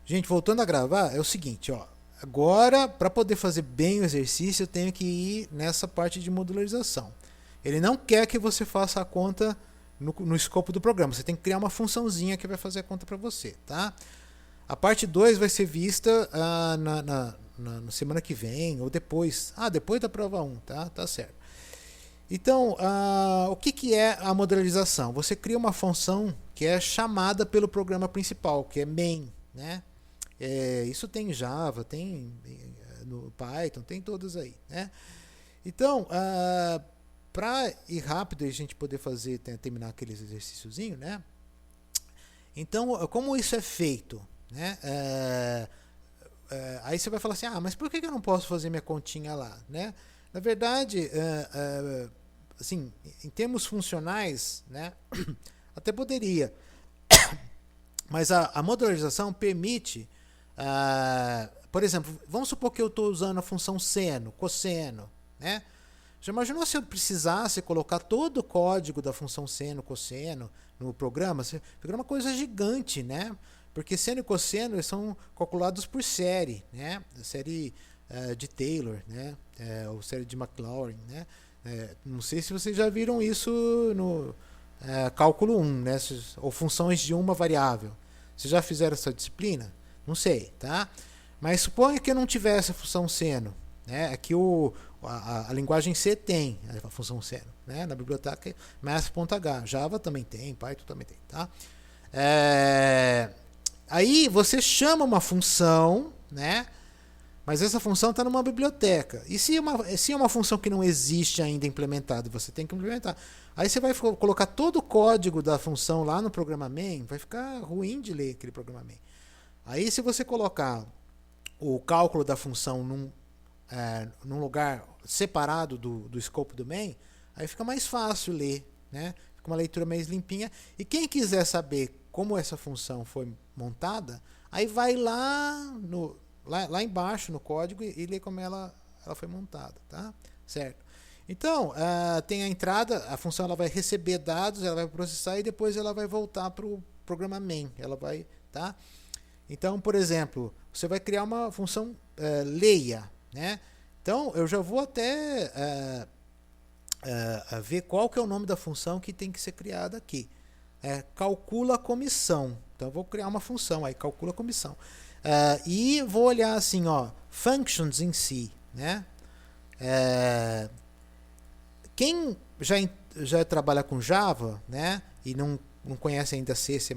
Gente, voltando a gravar, é o seguinte, ó. Agora, para poder fazer bem o exercício, eu tenho que ir nessa parte de modularização. Ele não quer que você faça a conta no escopo do programa. Você tem que criar uma funçãozinha que vai fazer a conta para você, tá? A parte 2 vai ser vista na semana que vem ou depois. Depois da prova 1, tá? Tá certo. Então, o que é a modularização? Você cria uma função que é chamada pelo programa principal, que é main, né? Isso tem em Java, tem no Python, tem todas aí, né? Então, para ir rápido e a gente poder terminar aqueles exercíciozinho, né? Então, como isso é feito, né? Aí você vai falar assim, mas por que eu não posso fazer minha continha lá, né? Na verdade, assim, em termos funcionais, né? Até poderia, mas a modularização permite, por exemplo, vamos supor que eu estou usando a função seno, cosseno, né? Já imaginou se eu precisasse colocar todo o código da função seno, cosseno no programa? Fica uma coisa gigante, né? Porque seno e cosseno eles são calculados por série, né? Série de Taylor, né? Ou série de Maclaurin, né? Não sei se vocês já viram isso no cálculo 1, né? Ou funções de uma variável. Vocês já fizeram essa disciplina? Não sei, tá? Mas suponha que eu não tivesse a função seno, né? Aqui a linguagem C tem a função seno, né? Na biblioteca math.h, Java também tem, Python também tem, tá? Aí você chama uma função, né? Mas essa função está numa biblioteca. E se é uma função que não existe ainda implementada, você tem que implementar. Aí você vai colocar todo o código da função lá no programa main, vai ficar ruim de ler aquele programa main. Aí se você colocar o cálculo da função num lugar separado do escopo do main, aí fica mais fácil ler, né? Fica uma leitura mais limpinha. E quem quiser saber como essa função foi montada, aí vai lá embaixo no código e lê como ela foi montada, tá? Certo? Então, tem a entrada, a função ela vai receber dados, ela vai processar e depois ela vai voltar para o programa main. Ela vai, tá? Então, por exemplo, você vai criar uma função leia, né? Então, eu já vou até ver qual que é o nome da função que tem que ser criada aqui. Calcula a comissão. Então, eu vou criar uma função aí, calcula a comissão. E vou olhar assim, ó, functions em si, né? Quem já trabalha com Java, né? E não conhece ainda C, C++,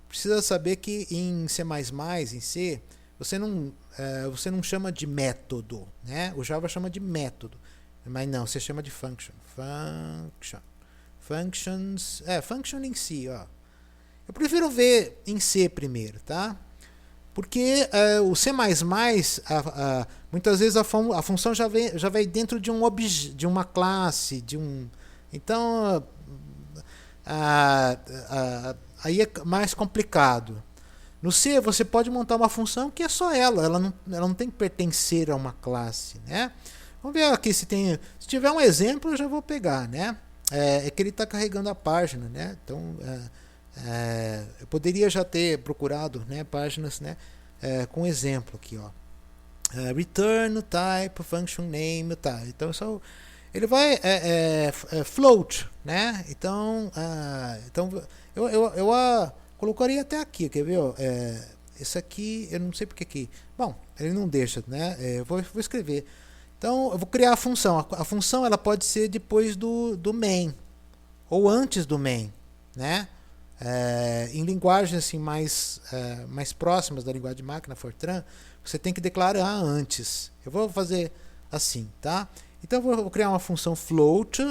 precisa saber que em C++, em C, você não chama de método, né? O Java chama de método, mas não, você chama de function. Functions, function em si, ó. Eu prefiro ver em C primeiro, tá? Porque o C++, muitas vezes a função já vem dentro de de uma classe, então aí é mais complicado. No C você pode montar uma função que é só ela não tem que pertencer a uma classe, né? Vamos ver aqui se tiver um exemplo eu já vou pegar, né? É que ele está carregando a página, né? Então eu poderia já ter procurado, né, páginas, né, com exemplo aqui, ó. Return type function name, tá? Então ele vai float, né? Então eu colocaria até aqui, quer ver? Esse aqui eu não sei porque aqui. Bom, ele não deixa, né? Eu vou escrever. Então eu vou criar a função. A função ela pode ser depois do main ou antes do main, né? Em linguagens assim, mais próximas da linguagem de máquina, Fortran, você tem que declarar antes. Eu vou fazer assim, tá? Então eu vou criar uma função float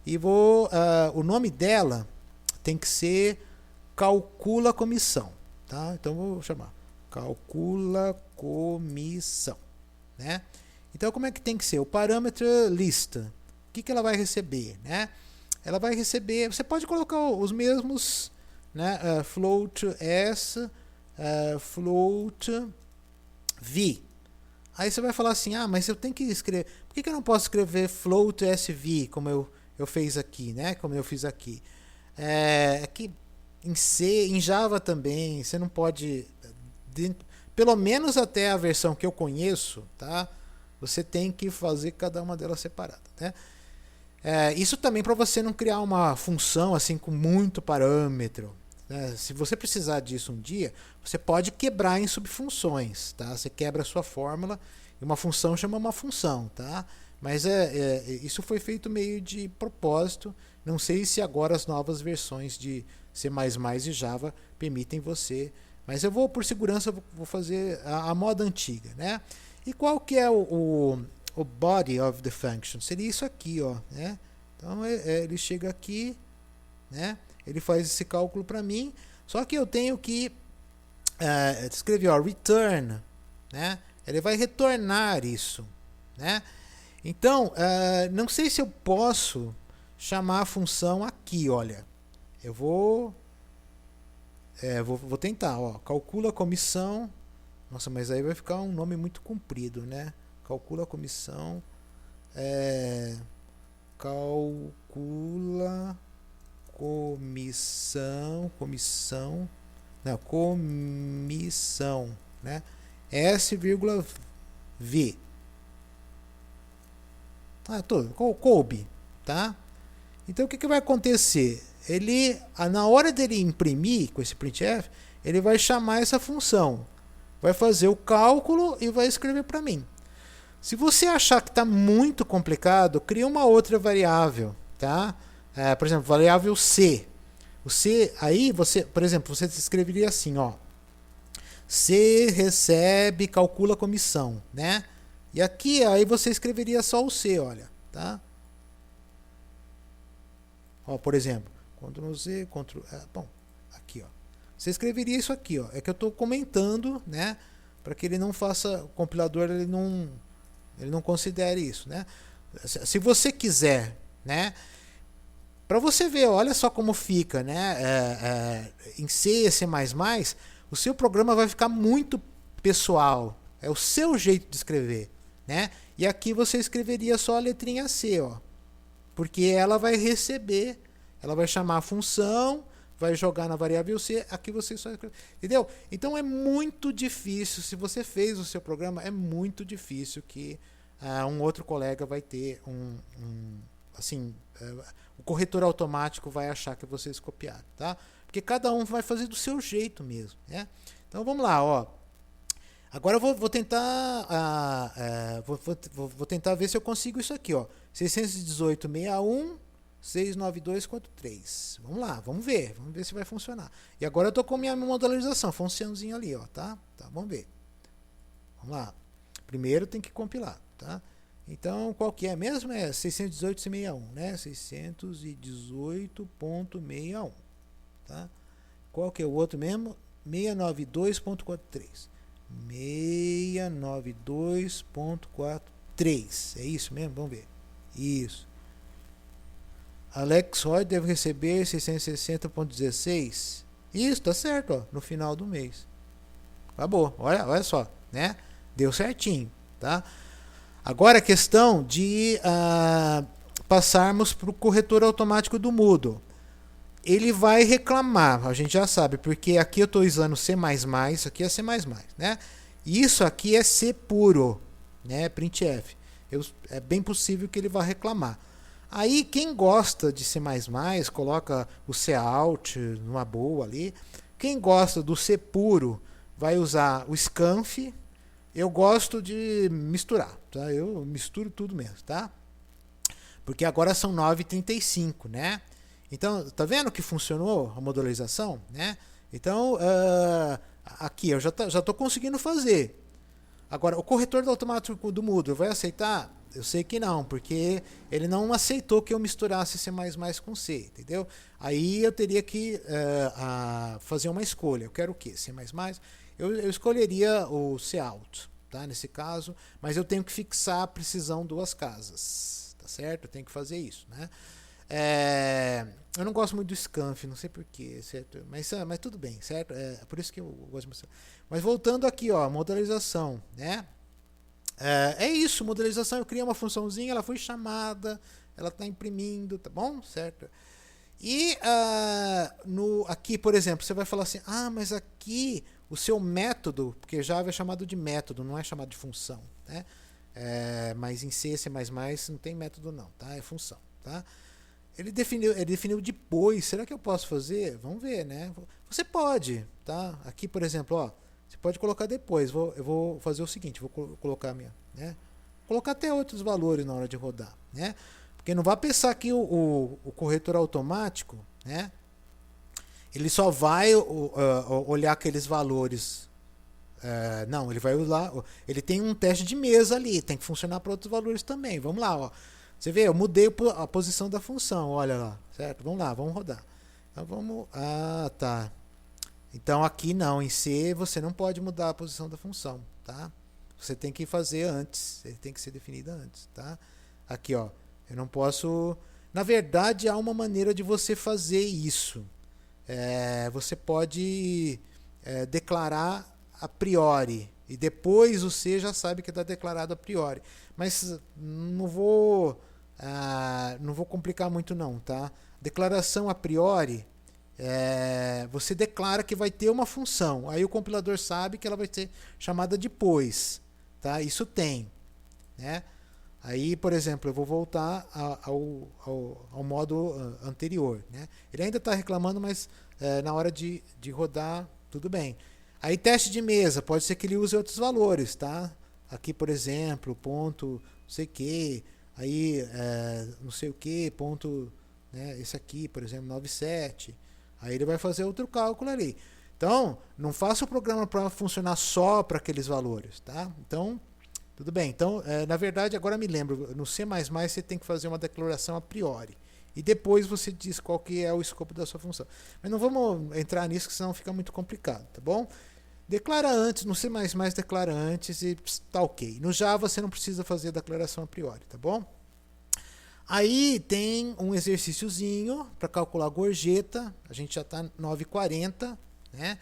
e o nome dela tem que ser calcula comissão, tá? Então eu vou chamar calcula comissão, né? Então como é que tem que ser? O parâmetro lista. O que ela vai receber, né? Ela vai receber. Você pode colocar os mesmos, né? Float s, float v. Aí você vai falar assim, mas eu tenho que escrever. Por que eu não posso escrever float sv como eu fiz aqui, né? Como eu fiz aqui. Aqui em C, em Java também, você não pode pelo menos até a versão que eu conheço, tá? Você tem que fazer cada uma delas separada, né? Isso também para você não criar uma função assim com muito parâmetro, né? Se você precisar disso um dia, você pode quebrar em subfunções, tá? Você quebra a sua fórmula e uma função chama uma função, tá? Mas isso foi feito meio de propósito. Não sei se agora as novas versões de C++ e Java permitem você, mas eu vou, por segurança, vou fazer a moda antiga, né? E qual que é o body of the function? Seria isso aqui, ó, né? Então ele chega aqui, né? Ele faz esse cálculo para mim, só que eu tenho que escrever, ó, return, né? Ele vai retornar isso, né? Então, não sei se eu posso chamar a função aqui, olha. Eu vou tentar, ó. Calcula a comissão. Nossa, mas aí vai ficar um nome muito comprido, né? Calcula a comissão. Calcula comissão. Não, comissão, né? S,V. Coube, tá? Então o que vai acontecer? Na hora dele imprimir com esse printf, ele vai chamar essa função, vai fazer o cálculo e vai escrever para mim. Se você achar que está muito complicado, cria uma outra variável, tá? Por exemplo, variável C. O C, aí você, por exemplo, você escreveria assim, ó. C recebe, calcula a comissão, né? E aqui, aí você escreveria só o C, olha, tá? Ó, por exemplo, Ctrl Z, Ctrl... bom, aqui, ó. Você escreveria isso aqui, ó. É que eu estou comentando, né? Para que ele não faça, o compilador ele não considere isso, né? Se você quiser, né? Para você ver, olha só como fica, né? Em C, C++, o seu programa vai ficar muito pessoal. É o seu jeito de escrever, né? E aqui você escreveria só a letrinha C, ó. Porque ela vai receber, ela vai chamar a função, vai jogar na variável C, aqui você só escreve. Entendeu? Então é muito difícil, se você fez o seu programa, é muito difícil que um outro colega vai ter o corretor automático vai achar que vocês copiaram, tá? Porque cada um vai fazer do seu jeito mesmo, né? Então vamos lá, ó. Agora eu vou tentar vou tentar ver se eu consigo isso aqui, ó. 618.61 692.3. Vamos lá, vamos ver se vai funcionar. E agora eu tô com minha modularização, funçãozinha ali, ó, tá? Vamos ver. Vamos lá. Primeiro tem que compilar, tá? Então, qual que é mesmo? É 618.61, né? 618.61, tá? Qual que é o outro mesmo? 692.43. 692.43. É isso mesmo? Vamos ver. Isso. Alex Roy deve receber 660.16. Isso, tá certo, ó, no final do mês. Acabou. Olha só, né? Deu certinho, tá? Agora a questão de passarmos para o corretor automático do Moodle. Ele vai reclamar, a gente já sabe, porque aqui eu estou usando C++, isso aqui é C++, né? Isso aqui é C puro, né? Printf. É bem possível que ele vá reclamar. Aí quem gosta de C++, coloca o Cout numa boa ali. Quem gosta do C puro vai usar o scanf. Eu gosto de misturar, tá? Eu misturo tudo mesmo, tá? Porque agora são 9h35, né? Então, tá vendo que funcionou a modularização, né? Então, aqui eu já tô conseguindo fazer. Agora, o corretor do automático do Moodle vai aceitar? Eu sei que não, porque ele não aceitou que eu misturasse C++ com C, entendeu? Aí eu teria que fazer uma escolha. Eu quero o quê? C++? Eu escolheria o Cout, tá? Nesse caso, mas eu tenho que fixar a precisão duas casas, tá certo? Eu tenho que fazer isso, né? Eu não gosto muito do scanf, não sei porquê, certo? Mas tudo bem, certo? É por isso que eu gosto de mostrar. Mas voltando aqui, ó, modularização, né? É isso, modularização, eu criei uma funçãozinha, ela foi chamada, ela está imprimindo, tá bom? Certo? E aqui, por exemplo, você vai falar assim, mas aqui o seu método, porque Java é chamado de método, não é chamado de função, né? Mas em C, C++ não tem método não, tá? É função, tá? Ele definiu depois. Será que eu posso fazer? Vamos ver, né? Você pode, tá? Aqui, por exemplo, ó, você pode colocar depois. Eu vou fazer o seguinte, vou colocar minha, né? Colocar até outros valores na hora de rodar, né? Porque não vai pensar que o corretor automático, né? Ele só vai olhar aqueles valores. Não, ele vai usar. Ele tem um teste de mesa ali, tem que funcionar para outros valores também. Vamos lá, ó. Você vê, eu mudei a posição da função, olha lá, certo? Vamos lá, vamos rodar. Então vamos. Ah, tá. Então aqui não, em C você não pode mudar a posição da função, tá? Você tem que fazer antes, ele tem que ser definido antes, tá? Aqui, ó, eu não posso. Na verdade, há uma maneira de você fazer isso. Você pode declarar a priori e depois o C já sabe que está declarado a priori. Mas não vou complicar muito não, tá? Declaração a priori, você declara que vai ter uma função. Aí o compilador sabe que ela vai ser chamada depois, tá? Isso tem, né? Aí, por exemplo, eu vou voltar ao modo anterior, né? Ele ainda está reclamando, mas na hora de rodar, tudo bem. Aí, teste de mesa, pode ser que ele use outros valores, tá? Aqui, por exemplo, ponto não sei o que, aí não sei o que, ponto, né? Esse aqui, por exemplo, 97. Aí ele vai fazer outro cálculo ali. Então, não faça o programa para funcionar só para aqueles valores, tá? Então, tudo bem. Então, na verdade, agora me lembro, no C++ você tem que fazer uma declaração a priori. E depois você diz qual que é o escopo da sua função. Mas não vamos entrar nisso, que senão fica muito complicado, tá bom? Declara antes, no C++ declara antes e tá ok. No Java você não precisa fazer a declaração a priori, tá bom? Aí tem um exercíciozinho para calcular a gorjeta. A gente já está 9h40, né?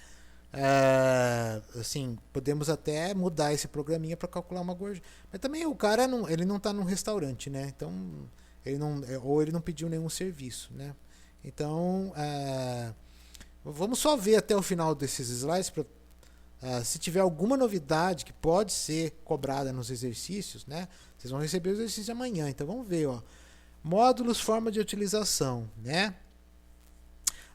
Assim, podemos até mudar esse programinha para calcular uma gorjeta. Mas também o cara ele não está num restaurante, né? Então ou ele não pediu nenhum serviço, né? Então vamos só ver até o final desses slides para se tiver alguma novidade que pode ser cobrada nos exercícios, né? Vocês vão receber o exercício amanhã. Então vamos ver, ó. Módulos, forma de utilização, né?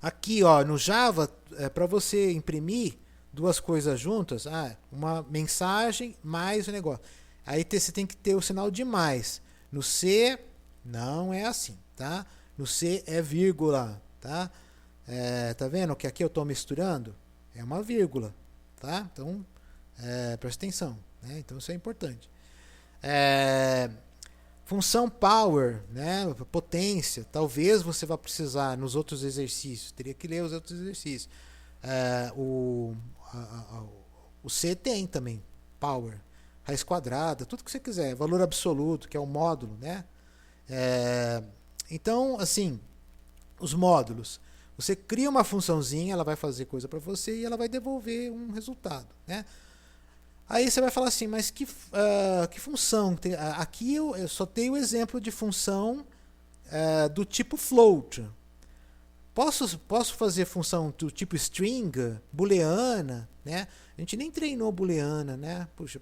Aqui, ó, no Java, para você imprimir duas coisas juntas, uma mensagem mais o negócio. Aí você tem que ter o sinal de mais. No C não é assim, tá? No C é vírgula, tá? Tá vendo que aqui eu estou misturando? É uma vírgula, tá? Então, presta atenção, né? Então isso é importante. Função power, né? Potência, talvez você vá precisar nos outros exercícios, teria que ler os outros exercícios. O C tem também power, raiz quadrada, tudo que você quiser, valor absoluto, que é o módulo, né? Então, assim, os módulos, você cria uma funçãozinha, ela vai fazer coisa para você e ela vai devolver um resultado, né? Aí você vai falar assim, mas que função? Aqui eu só tenho o exemplo de função do tipo float. Posso fazer função do tipo string, booleana, né? A gente nem treinou booleana, né? Puxa,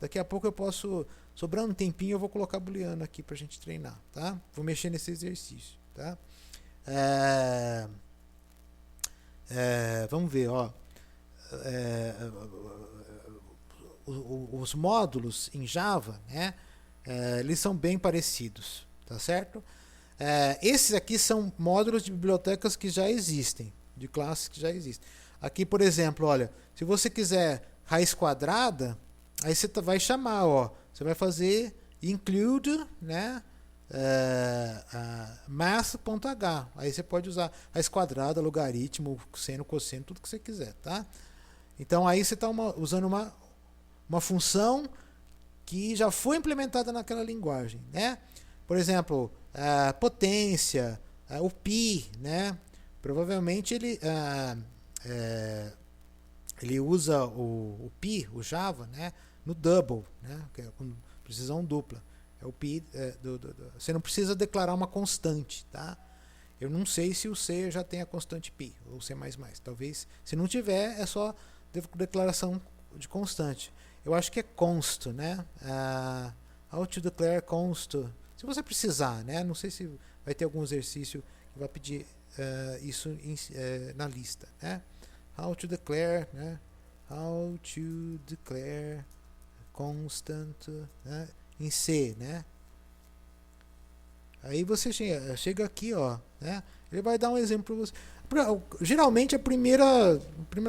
daqui a pouco eu posso, sobrando um tempinho, eu vou colocar booleana aqui pra gente treinar, tá? Vou mexer nesse exercício, tá? Vamos ver, ó. Os módulos em Java, né? Eles são bem parecidos, tá certo? Esses aqui são módulos de bibliotecas que já existem, de classes que já existem. Aqui, por exemplo, olha, se você quiser raiz quadrada, aí você vai chamar, ó, você vai fazer include, né? Math.h. Aí você pode usar raiz quadrada, logaritmo, seno, cosseno, tudo que você quiser, tá? Então aí você está usando uma função que já foi implementada naquela linguagem, né? Por exemplo, potência, o pi, né? Provavelmente ele usa o pi, o Java, né? No double, né? Que é com precisão dupla. É o pi. Você não precisa declarar uma constante, tá? Eu não sei se o C já tem a constante pi ou C++. Talvez, se não tiver, é só declaração de constante. Eu acho que é const, né? How to declare const. Se você precisar, né? Não sei se vai ter algum exercício que vai pedir isso na lista, né? How to declare, né? How to declare constant, né? Em C, né? Aí você chega aqui, ó, né? Ele vai dar um exemplo para você. Geralmente a primeira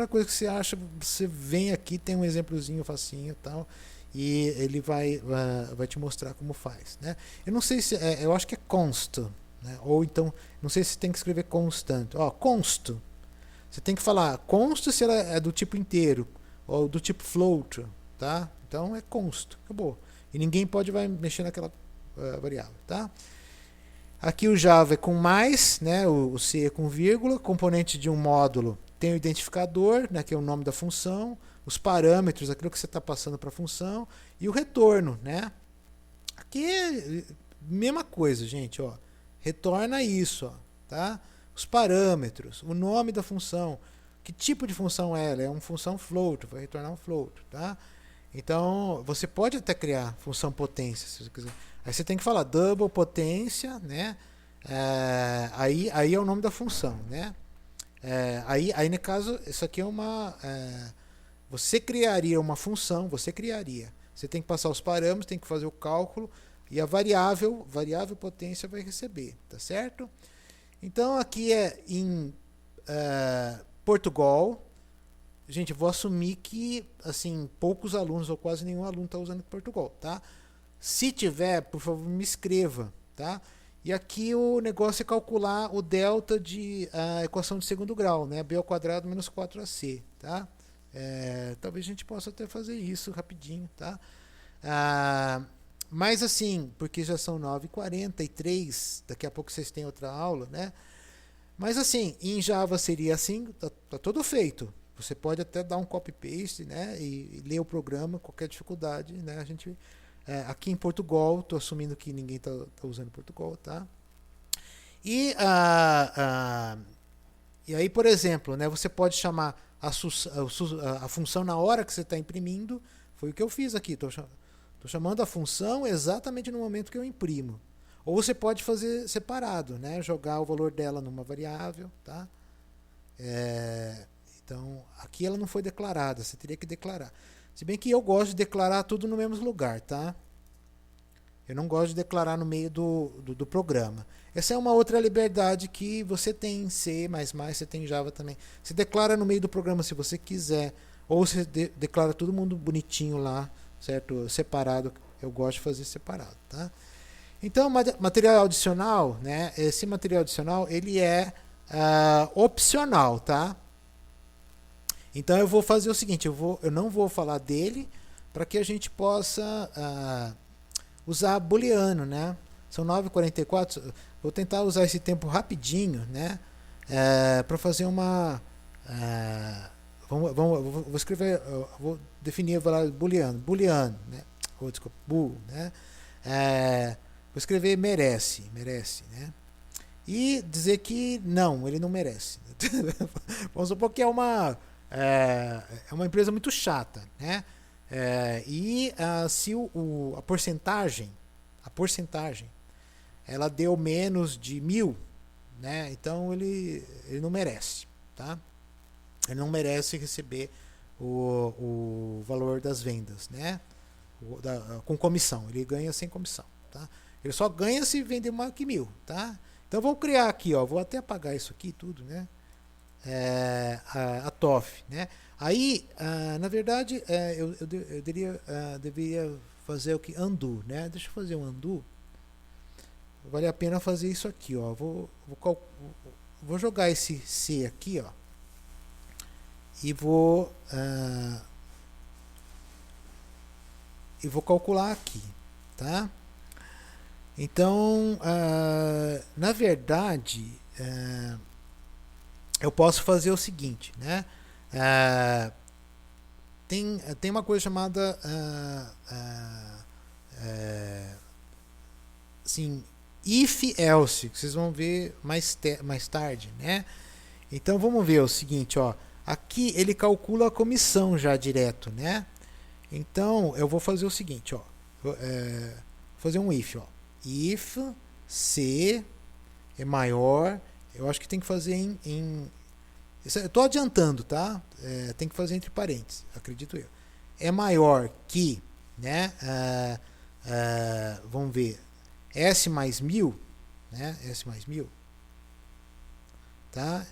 coisa que você acha, você vem aqui, tem um exemplozinho facinho e tal, e ele vai te mostrar como faz, né? Eu não sei se eu acho que é const, né? Ou então não sei se tem que escrever constant. Ó, const. Você tem que falar const se ela é do tipo inteiro ou do tipo float, tá? Então é const, acabou. E ninguém vai mexer naquela variável, tá? Aqui o Java é com mais, né? O C é com vírgula. Componente de um módulo tem o identificador, né? Que é o nome da função. Os parâmetros, aquilo que você está passando para a função. E o retorno, né? Aqui é mesma coisa, gente. Ó. Retorna isso, ó, tá? Os parâmetros, o nome da função. Que tipo de função é ela? É uma função float, vai retornar um float, tá? Então, você pode até criar função potência, se você quiser. Aí você tem que falar double potência, né? Aí é o nome da função, né? Aí no caso, isso aqui é uma... você criaria uma função, você tem que passar os parâmetros, tem que fazer o cálculo, e a variável potência vai receber, tá certo? Então aqui é em Portugal. Gente, eu vou assumir que assim, poucos alunos ou quase nenhum aluno está usando Portugal, tá? Se tiver, por favor, me escreva, tá? E aqui o negócio é calcular o delta de equação de segundo grau, né? B ao quadrado menos 4ac, tá? Talvez a gente possa até fazer isso rapidinho, tá? Mas assim, porque já são 9h43, daqui a pouco vocês têm outra aula, né? Mas assim, em Java seria assim, tá todo feito. Você pode até dar um copy-paste, né? E ler o programa, qualquer dificuldade, né? A gente... aqui em Portugal, estou assumindo que ninguém está usando Portugal, tá? E aí, por exemplo, né, você pode chamar a função na hora que você está imprimindo. Foi o que eu fiz aqui. Estou chamando a função exatamente no momento que eu imprimo. Ou você pode fazer separado, né? Jogar o valor dela numa variável, tá? Então, aqui ela não foi declarada, você teria que declarar. Se bem que eu gosto de declarar tudo no mesmo lugar, tá? Eu não gosto de declarar no meio do programa. Essa é uma outra liberdade que você tem em C++, você tem em Java também. Você declara no meio do programa se você quiser, ou você declara todo mundo bonitinho lá, certo? Separado. Eu gosto de fazer separado, tá? Então, material adicional, né? Esse material adicional, ele é opcional, tá? Então eu vou fazer o seguinte, eu não vou falar dele para que a gente possa usar booleano, né? São 9h44, vou tentar usar esse tempo rapidinho, né? Para fazer uma... vou escrever, vou definir a variável booleano, né? Desculpa, bool, né? Vou escrever merece, né? E dizer que não, ele não merece. Vamos supor que é uma empresa muito chata, né? Se a porcentagem ela deu menos de 1000, né? Então ele não merece, tá? Ele não merece receber o valor das vendas, né? Com comissão, ele ganha sem comissão, tá? Ele só ganha se vender mais que 1000, tá? Então vou criar aqui, ó, vou até apagar isso aqui tudo, né? A TOF, né? Aí, na verdade, eu deveria fazer o que? Undo, né? Deixa eu fazer um undo. Vale a pena fazer isso aqui, ó. Vou jogar esse C aqui, ó. E vou calcular aqui, tá? Então, na verdade, eu posso fazer o seguinte, né? Tem uma coisa chamada assim, if else, que vocês vão ver mais tarde, né? Então vamos ver o seguinte, ó. Aqui ele calcula a comissão já direto, né? Então eu vou fazer o seguinte, ó. Fazer um if, ó. If C é maior, eu acho que tem que fazer eu tô adiantando, tá? Tem que fazer entre parênteses, acredito eu. É maior que, né? Vamos ver, S mais 1000, né? S mais 1000, tá?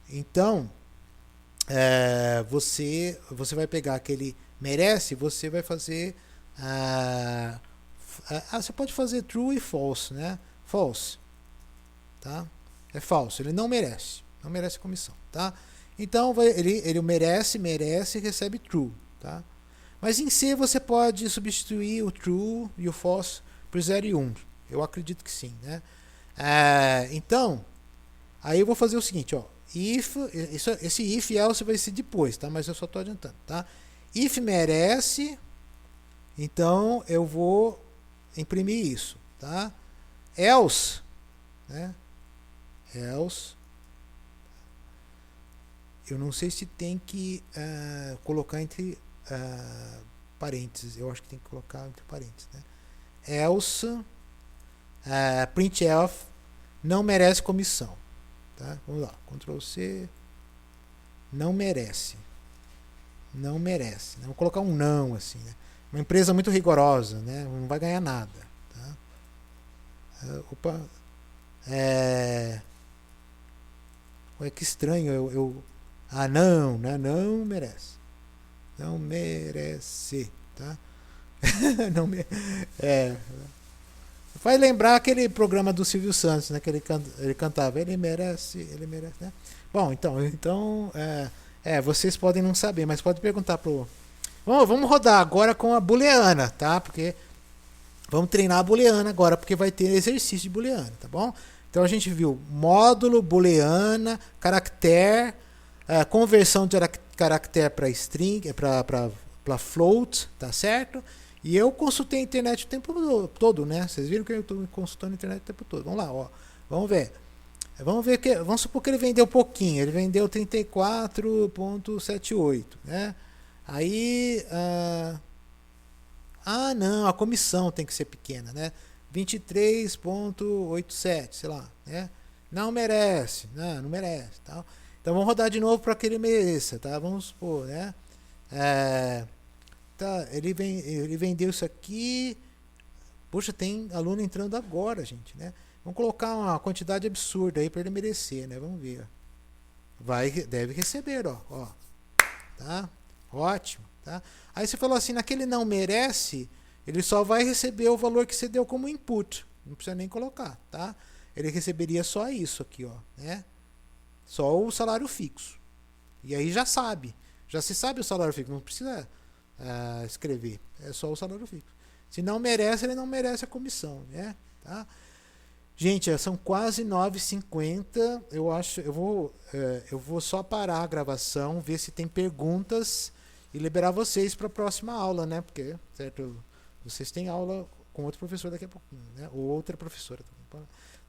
Então, você vai pegar aquele merece, você vai fazer você pode fazer true e false, né? False, tá? É falso, ele não merece comissão, tá? Então ele merece e recebe true, tá? Mas em C você pode substituir o true e o false por 0 e 1. Eu acredito que sim, né? Então, aí eu vou fazer o seguinte, ó. If, esse if e else vai ser depois, tá? Mas eu só estou adiantando, tá? If merece, então eu vou imprimir isso, tá? Else, né? Else, eu não sei se tem que colocar entre parênteses, eu acho que tem que colocar entre parênteses, né? Else, printf não merece comissão, tá? Vamos lá, Ctrl C, não merece, vamos colocar um não assim, né? Uma empresa muito rigorosa, né? Não vai ganhar nada, tá? Opa, ué, que estranho, não, né? Não merece. Não merece, tá? Não vai lembrar aquele programa do Silvio Santos, né? Que ele cantava, ele merece, né? Bom, então vocês podem não saber, mas pode perguntar pro... Vamos rodar agora com a booleana, tá? Porque vamos treinar a booleana agora, porque vai ter exercício de booleana, tá bom? Então a gente viu módulo, booleana, caractere, conversão de caractere para string, para float, tá certo? E eu consultei a internet o tempo todo, né? Vocês viram que eu estou consultando a internet o tempo todo. Vamos lá, ó. Vamos ver vamos supor que ele vendeu pouquinho, ele vendeu 34,78, né? Aí não, a comissão tem que ser pequena, né? 23,87, sei lá, né? Não merece, não merece, tal. Então vamos rodar de novo para que ele mereça, tá? Vamos supor, né? Tá, ele vendeu isso aqui. Poxa, tem aluno entrando agora, gente, né? Vamos colocar uma quantidade absurda aí para ele merecer, né? Vamos ver. Deve receber, ó. Tá? Ótimo, tá? Aí você falou assim, naquele não merece, ele só vai receber o valor que você deu como input. Não precisa nem colocar, tá? Ele receberia só isso aqui, ó, né? Só o salário fixo. E aí já se sabe o salário fixo, não precisa escrever. É só o salário fixo. Se não merece, ele não merece a comissão, né? Tá? Gente, são quase 9h50. Eu vou só parar a gravação, ver se tem perguntas e liberar vocês para a próxima aula, né? Porque, certo, vocês têm aula com outro professor daqui a pouquinho, né? Ou outra professora também.